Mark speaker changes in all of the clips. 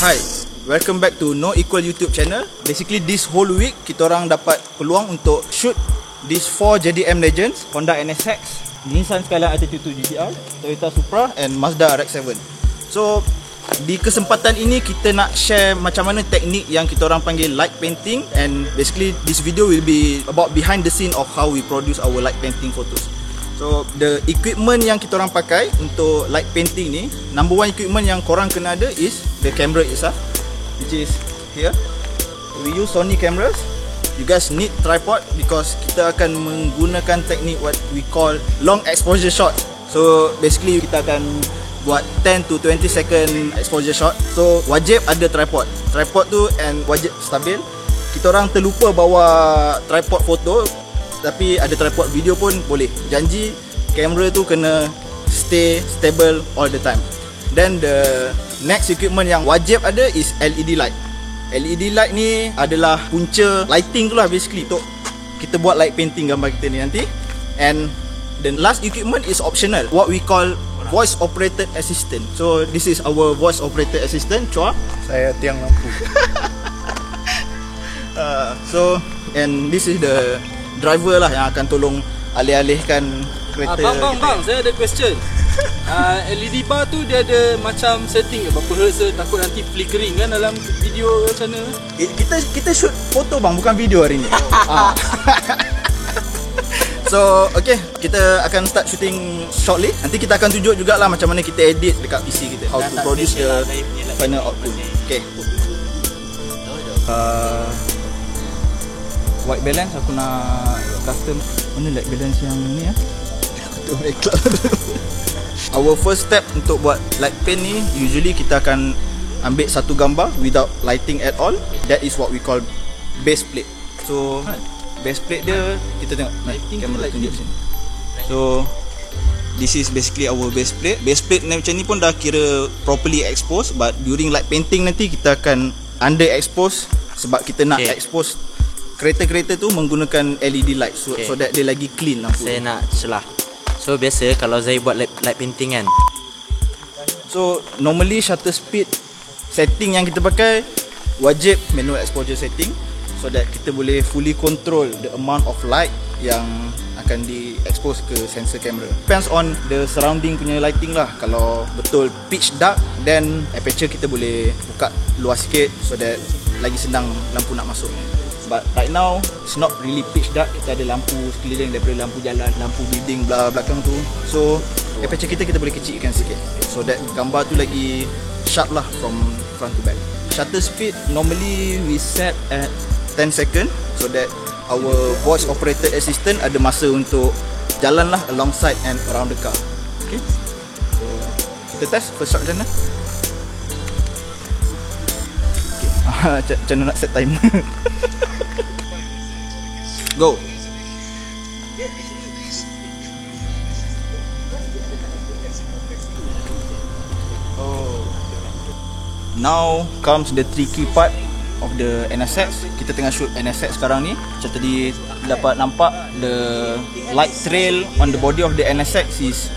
Speaker 1: Hi, welcome back to No Equal YouTube channel. Basically this whole week kita orang dapat peluang untuk shoot these 4 JDM Legends, Honda NSX, Nissan Skyline Altitude GTR, Toyota Supra and Mazda RX-7. So di kesempatan ini kita nak share macam mana teknik yang kita orang panggil light painting, and basically this video will be about behind the scene of how we produce our light painting photos. So the equipment yang kita orang pakai untuk light painting ni, number one equipment yang korang kena ada is the camera itself, which is here. We use Sony cameras. You guys need tripod because kita akan menggunakan teknik what we call long exposure shot. So basically kita akan buat 10 to 20 second exposure shot. So wajib ada tripod. Tripod tu and wajib stabil. Kita orang terlupa bawa tripod foto, tapi ada tripod video pun boleh. Janji kamera tu kena stay stable all the time. Then the next equipment yang wajib ada is LED light. LED light ni adalah punca lighting tu lah basically, untuk kita buat light painting gambar kita ni nanti. And the last equipment is optional, what we call voice operated assistant. So this is our voice operated assistant, Chua.
Speaker 2: Saya tiang lampu.
Speaker 1: So and this is the driver lah yang akan tolong alih-alihkan kereta.
Speaker 3: Bang, saya ada question. LED bar tu dia ada macam setting ke? Berapa hertz, takut nanti flickering kan dalam video macam mana?
Speaker 1: Kita shoot foto bang, bukan video hari ni. So okay, kita akan start shooting shortly. Nanti kita akan tunjuk jugalah macam mana kita edit dekat PC kita, how to produce the final output. Okay. White balance aku nak custom. Mana light balance yang ni ya? Aku tu make up. Our first step untuk buat light paint ni, usually kita akan ambil satu gambar without lighting at all. That is what we call base plate. So base plate dia, kita tengok kamera tunjuk sini. So this is basically our base plate. Base plate ni macam ni pun dah kira properly exposed, but during light painting nanti kita akan underexpose sebab kita nak expose kereta-kereta tu menggunakan LED light, so that dia lagi clean lampu.
Speaker 4: Saya nak celah. So biasa kalau saya buat light painting kan,
Speaker 1: so normally shutter speed setting yang kita pakai wajib manual exposure setting, so that kita boleh fully control the amount of light yang akan di expose ke sensor kamera. Depends on the surrounding punya lighting lah. Kalau betul pitch dark, then aperture kita boleh buka luas sikit so that lagi senang lampu nak masuk. But right now it's not really pitch dark. Kita ada lampu sekeliling daripada lampu jalan, lampu building belakang tu. So aperture kita boleh kecilkan sikit, so that gambar tu lagi sharp lah from front to back. Shutter speed normally we set at 10 second, so that our voice operated assistant ada masa untuk jalan lah alongside and around the car. Okay, so kita test first shot macam mana. Okay, macam mana nak set timer. Go. Now comes the tricky part of the NSX. Kita tengah shoot NSX sekarang ni. Macam tadi dapat nampak, the light trail on the body of the NSX is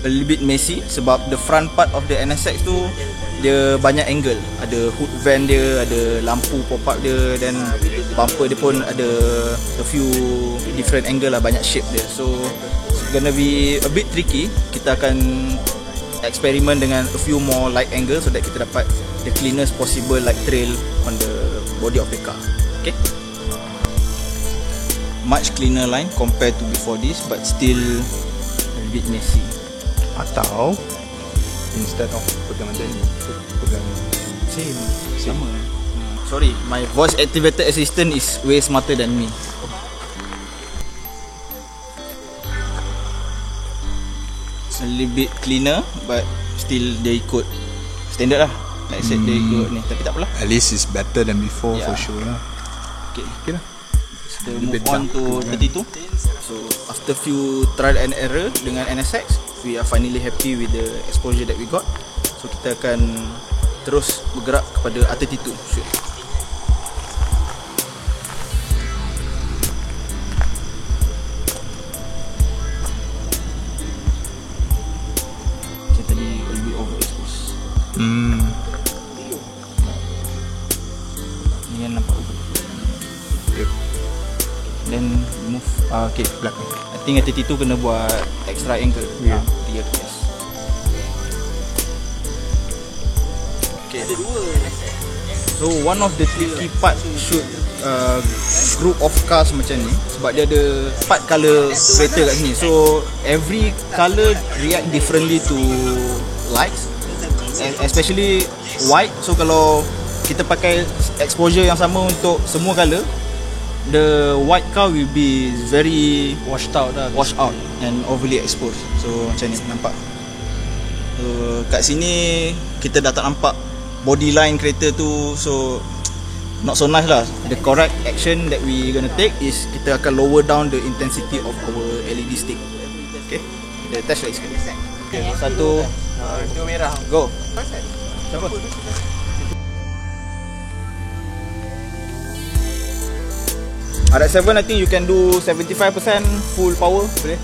Speaker 1: a little bit messy sebab the front part of the NSX tu dia banyak angle. Ada hood vent dia, ada lampu pop up dia, dan bumper dia pun ada a few different angle lah, banyak shape dia. So it's gonna be a bit tricky. Kita akan eksperimen dengan a few more light angle so that kita dapat the cleanest possible light trail on the body of the car. Okay, much cleaner line compared to before this, but still a bit messy.
Speaker 2: Atau instead of pegang macam ni, pegang
Speaker 1: sama. Sorry, my voice activated assistant is way smarter than me. It's a little bit cleaner, but still dia ikut standard lah. Like I said, dia ikut ni, tapi tak apalah.
Speaker 2: At least it's better than before, for sure lah.
Speaker 1: Okay lah. Kita move on to 32. So after few trial and error dengan NSX, we are finally happy with the exposure that we got. So kita akan terus bergerak kepada R32 shoot. Macam tadi a little bit overexposed. Okay.
Speaker 2: belakang.
Speaker 1: I think ATT tu kena buat extra angle.
Speaker 2: Yeah.
Speaker 1: Yes. Okay.
Speaker 3: Ada dua.
Speaker 1: So one of the tricky part shoot group of cars macam ni sebab dia ada 4 color kereta kat sini. So every color react differently to lights, and especially white. So kalau kita pakai exposure yang sama untuk semua color, the white car will be very
Speaker 3: Washed out dah.
Speaker 1: washed out and overly exposed. So macam ni nampak. So kat sini kita dah tak nampak body line kereta tu, so not so nice lah. The correct action that we gonna take is kita akan lower down the intensity of our LED stick. Okay, kita test lagi sekali. Okay, 1, 2 merah, go. Siapa? RX-7 I think you can do 75% full power, boleh?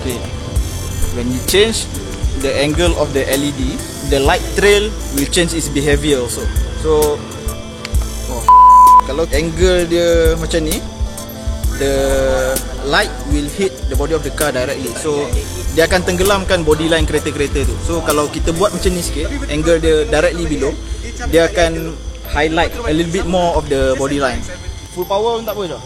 Speaker 1: Okay. When you change the angle of the LED, the light trail will change its behavior also. So kalau angle dia macam ni, the light will hit the body of the car directly. So dia akan tenggelamkan body line kereta-kereta tu. So kalau kita buat macam ni sikit, angle dia directly below, dia akan highlight a little bit more of the body line. Full power pun tak apa dah.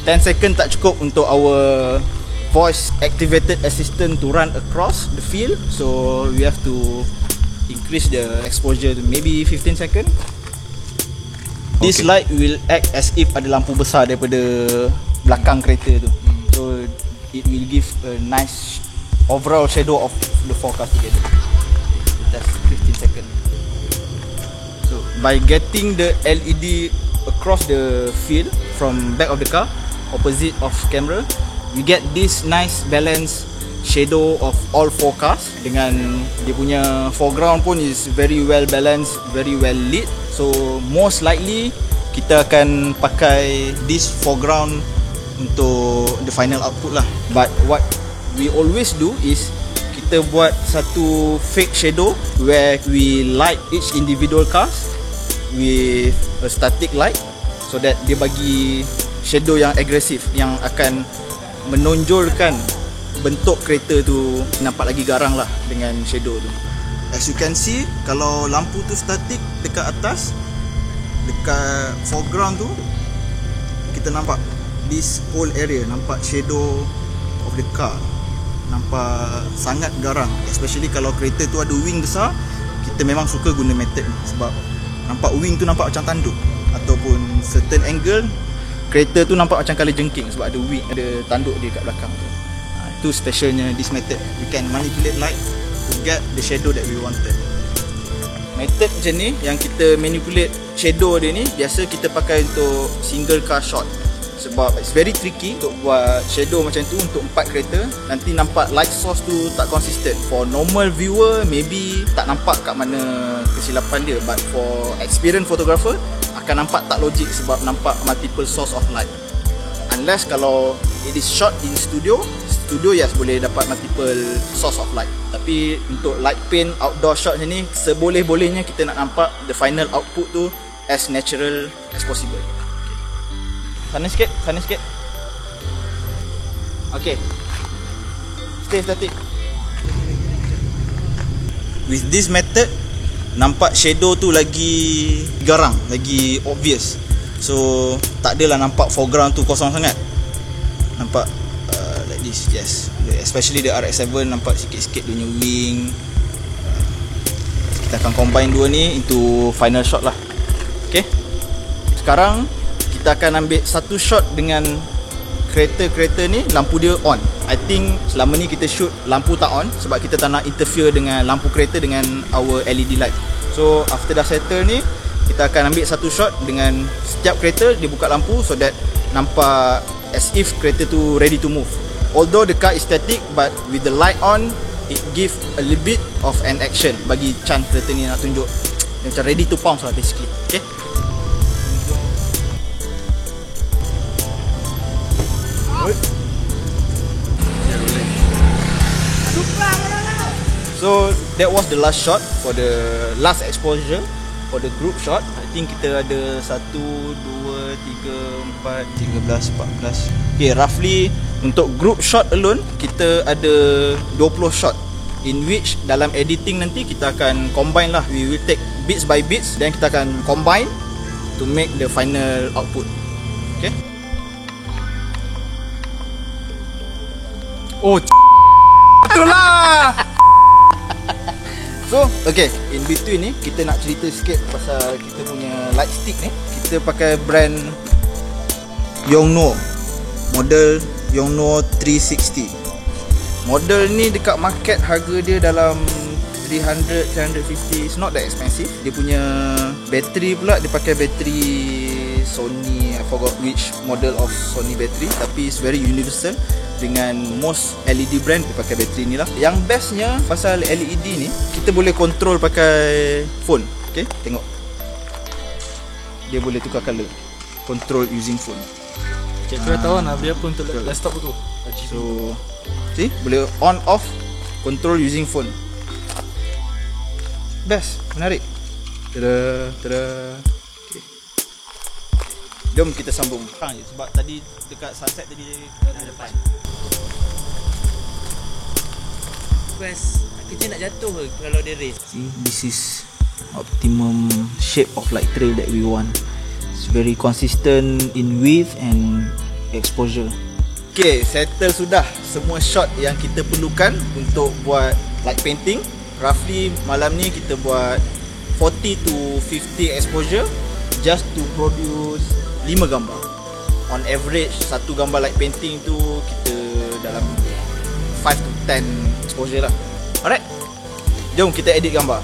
Speaker 1: Ten second tak cukup untuk our voice activated assistant to run across the field. So we have to increase the exposure to maybe 15 second. This light will act as if ada lampu besar daripada belakang kereta tu. So it will give a nice overall shadow of the four cars together. That's 15 second. So by getting the LED across the field from back of the car, opposite of camera, we get this nice balance shadow of all four cars. Dengan dia punya foreground pun is very well balanced, very well lit. So most likely kita akan pakai this foreground untuk the final output lah. But what we always do is kita buat satu fake shadow where we light each individual cars with a static light, so that dia bagi shadow yang agresif yang akan menonjolkan bentuk kereta tu nampak lagi garang lah dengan shadow tu. As you can see, kalau lampu tu static dekat atas, dekat foreground tu, kita nampak this whole area, nampak shadow of the car, nampak sangat garang. Especially kalau kereta tu ada wing besar, kita memang suka guna method ni sebab nampak wing tu nampak macam tanduk, ataupun certain angle kereta tu nampak macam kala jengking sebab ada wing, ada tanduk dia kat belakang tu. Itu specialnya this method. We can manipulate light to get the shadow that we wanted. Method macam ni yang kita manipulate shadow dia ni biasa kita pakai untuk single car shot, sebab it's very tricky untuk buat shadow macam tu untuk 4 kereta. Nanti nampak light source tu tak consistent. For normal viewer maybe tak nampak kat mana kesilapan dia, but for experienced photographer akan nampak tak logik sebab nampak multiple source of light. Unless kalau it is shot in studio yes boleh dapat multiple source of light. Tapi untuk light paint outdoor shot macam ni, seboleh-bolehnya kita nak nampak the final output tu as natural as possible. Sana sikit, sana sikit. Okay, stay static. With this method, nampak shadow tu lagi garang, lagi obvious. So tak adalah nampak foreground tu kosong sangat. Nampak like this, yes. Especially the RX-7 nampak sikit-sikit dia punya wing. Kita akan combine dua ni into final shot lah. Okay, sekarang kita akan ambil satu shot dengan kereta-kereta ni lampu dia on. I think selama ni kita shoot lampu tak on sebab kita tak nak interfere dengan lampu kereta dengan our LED light. So after dah settle ni, kita akan ambil satu shot dengan setiap kereta dia buka lampu, so that nampak as if kereta tu ready to move. Although the car is static, but with the light on, it give a little bit of an action, bagi chance kereta ni nak tunjuk dia macam ready to pounce lah basically. Okay, So that was the last shot for the last exposure for the group shot. I think kita ada 1, 2, 3, 4, 13, 14. Okay, roughly untuk group shot alone kita ada 20 shot, in which dalam editing nanti kita akan combine lah. We will take bits by bits, then kita akan combine to make the final output. Okay.
Speaker 2: Oh, itulah.
Speaker 1: So, okay, in between ni kita nak cerita sikit pasal kita punya light stick ni. Kita pakai brand Yongnuo, model Yongnuo 360. Model ni dekat market harga dia dalam 300, 350. It's not that expensive. Dia punya battery pula, dia pakai battery Sony, I forgot which model of Sony battery, tapi it's very universal. Dengan most LED brand dia pakai bateri ni lah. Yang bestnya pasal LED ni, kita boleh control pakai phone. Okay, tengok, dia boleh tukar color, control using phone.
Speaker 3: Cikgu tahu nak beli apa untuk desktop tu.
Speaker 1: So, see, boleh on off, control using phone. Best, menarik. Tada, tada. Okay. Jom kita sambung. Sebab tadi dekat sunset tadi ada depan.
Speaker 4: Quest kerja nak jatuh ke kalau dia race.
Speaker 1: See, this is optimum shape of light trail that we want. It's very consistent in width and exposure. Okay, settle sudah semua shot yang kita perlukan untuk buat light painting. Roughly malam ni kita buat 40 to 50 exposure just to produce 5 gambar. On average, satu gambar light painting tu kita dalam 5 to 10 exposure lah. Alright, jom kita edit gambar.